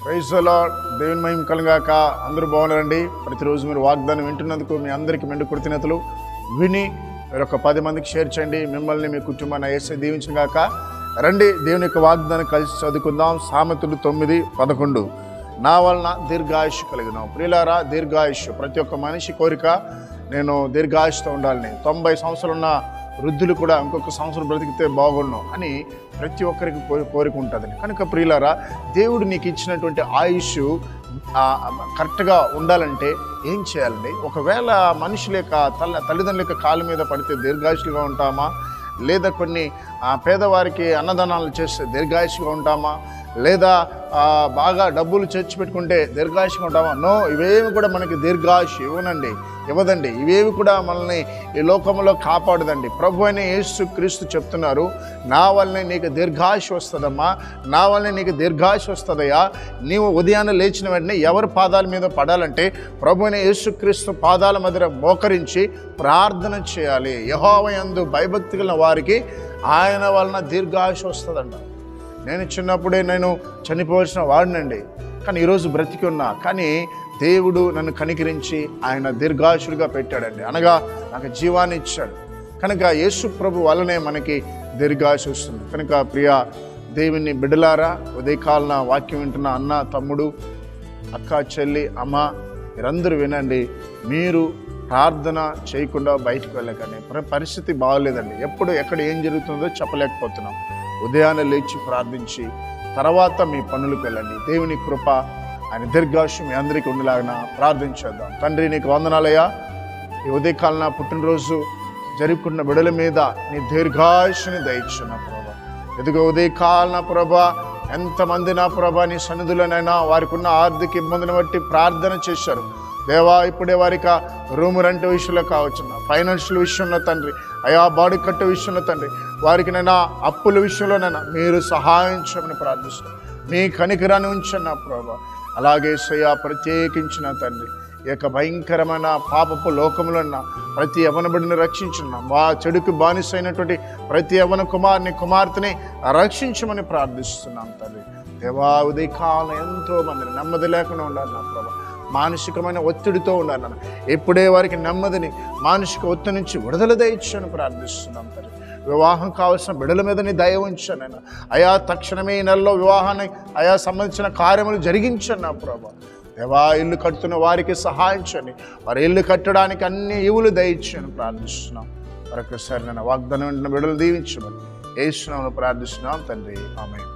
Praise the lord. దేవుని మహిమ కలుగాక. అందరూ బాగున్నారండి. ప్రతిరోజు మీరు వాగ్దానం వింటున్నందుకు మీ అందరికీ మెండు కృతజ్ఞతలు. విని మీరు ఒక 10 మందికి షేర్ చేయండి. మిమ్మల్ని మీ కుటుంబాన్ని యేసు దీవించుగాక. రండి దేవుని యొక్క వాగ్దానం కలిసి చదువుకుందాం. సామెతలు 9:11. నా వలన దీర్ఘాయుష్ కలిగిన ప్రియులారా, దీర్ఘాయుష్ ప్రతి ఒక్క మనిషి కోరిక. నేను దీర్ఘాయుష్తో ఉండాలని, 90 సంవత్సరాలు ఉన్న వృద్ధులు కూడా ఇంకొక సంవత్సరం బ్రతికితే బాగుండు అని ప్రతి ఒక్కరికి కోరిక ఉంటుందండి. కనుక ప్రియులారా, దేవుడు నీకు ఇచ్చినటువంటి ఆయుష్ కరెక్ట్గా ఉండాలంటే ఏం చేయాలండి? ఒకవేళ మనుషుల యొక్క తల్లిదండ్రుల యొక్క కాళ్ళ మీద పడితే దీర్ఘాయుషులుగా ఉంటామా? లేదా కొన్ని పేదవారికి అన్నదానాలు చేస్తే దీర్ఘాయుషుగా ఉంటామా? లేదా బాగా డబ్బులు చేర్చి పెట్టుకుంటే దీర్ఘాయుషుగా ఉంటామా? నో, ఇవేమి కూడా మనకి దీర్ఘాయుష్ ఇవ్వదండి. ఇవేవి కూడా మనల్ని ఈ లోకంలో కాపాడదండి. ప్రభు అయిన యేసు క్రీస్తు చెప్తున్నారు, నా వల్లనే నీకు దీర్ఘాయుష్ వస్తుందమ్మా, నా వల్లనే నీకు దీర్ఘాయుష్ వస్తుందయ్యా. నీవు ఉదయాన్నే లేచిన వెంటనే ఎవరి పాదాల మీద పడాలంటే ప్రభు అయిన యేసు క్రీస్తు పాదాల మధ్య మోకరించి ప్రార్థన చేయాలి. యెహోవా యందు భయభక్తి కలిగిన వారికి ఆయన వలన దీర్ఘాయుష్ వస్తుందంట. నేను చిన్నప్పుడే చనిపోవాల్సిన వాడినండి, కానీ ఈరోజు బ్రతికి ఉన్నా. కానీ దేవుడు నన్ను కనికరించి ఆయన దీర్ఘాయుషుడిగా పెట్టాడండి. అనగా నాకు జీవాన్ని ఇచ్చాడు. కనుక యేసు ప్రభు వల్లనే మనకి దీర్ఘాయుష్ వస్తుంది. కనుక ప్రియ దేవుని బిడ్డలారా, ఉదయకాలన వాక్యం వింటున్న అన్న, తమ్ముడు, అక్క, చెల్లి, అమ్మ, మీరందరూ వినండి. మీరు ప్రార్థన చేయకుండా బయటకు వెళ్ళకండి. పరిస్థితి బాగోలేదండి. ఎప్పుడు ఎక్కడ ఏం జరుగుతుందో చెప్పలేకపోతున్నాం. ఉదయాన్నే లేచి ప్రార్థించి తర్వాత మీ పనులకు వెళ్ళండి. దేవుని కృప, ఆయన దీర్ఘాయుష్ మీ అందరికీ ఉండేలాగిన ప్రార్థించేద్దాం. తండ్రి, నీకు వందనాలయ్యా. ఈ ఉదయకాలన పుట్టినరోజు జరుపుకున్న బిడ్డల మీద నీ దీర్ఘాయుష్ని దయచ్చు నా ప్రభా. ఎదుగో ఉదయకాలన ప్రభా, ఎంతమంది నా ప్రభా నీ సన్నిధిలోనైనా వారికి ఉన్న ఆర్థిక ఇబ్బందిని బట్టి ప్రార్థన చేశారు దేవా. ఇప్పుడే వారికి రూమ్ రెంట్ విషయంలో కావచ్చు, ఫైనాన్షియల్ విషయంలో తండ్రి, అయా బాడీ కట్టు విషయంలో తండ్రి, వారికి అప్పుల విషయంలోనైనా మీరు సహాయం చేయమని ప్రార్థిస్తున్నాను. మీ కనికరాన్ని ఉంచండి నా ప్రభా. అలాగే సయ్యా, ప్రత్యేకించిన తండ్రి, ఈ యొక్క భయంకరమైన పాపపు లోకంలో ప్రతి యవ్వన బిడ్డని రక్షించున్నాం. చెడుకు బానిసైనటువంటి ప్రతి యవ్వన కుమార్తెని రక్షించమని ప్రార్థిస్తున్నాం తండ్రి. దేవా, ఉదయకాలం ఎంతో మందిని నెమ్మది లేకుండా ఉండాలి నా ప్రభా. మానసికమైన ఒత్తిడితో ఉండాలి నాన్న. ఎప్పుడే వారికి నెమ్మదిని, మానసిక ఒత్తిడి నుంచి విడుదల దయచని ప్రార్థిస్తున్నాం తండ్రి. వివాహం కావాల్సిన బిడ్డల మీద నీ దయ ఉంచాను. అయా తక్షణమే ఈ నెలలో వివాహాన్ని అయా సంబంధించిన కార్యములు జరిగించండి నా ప్రభా. దేవా, ఇల్లు కట్టుతున్న వారికి సహాయించండి. వారి ఇల్లు కట్టడానికి అన్ని ఈవులు దయచని ప్రార్థిస్తున్నాం. మరొకసారి వాగ్దానం బిడ్డలు దీవించమని యేసు నామములో ప్రార్థిస్తున్నాం తండ్రి. ఆమేన్.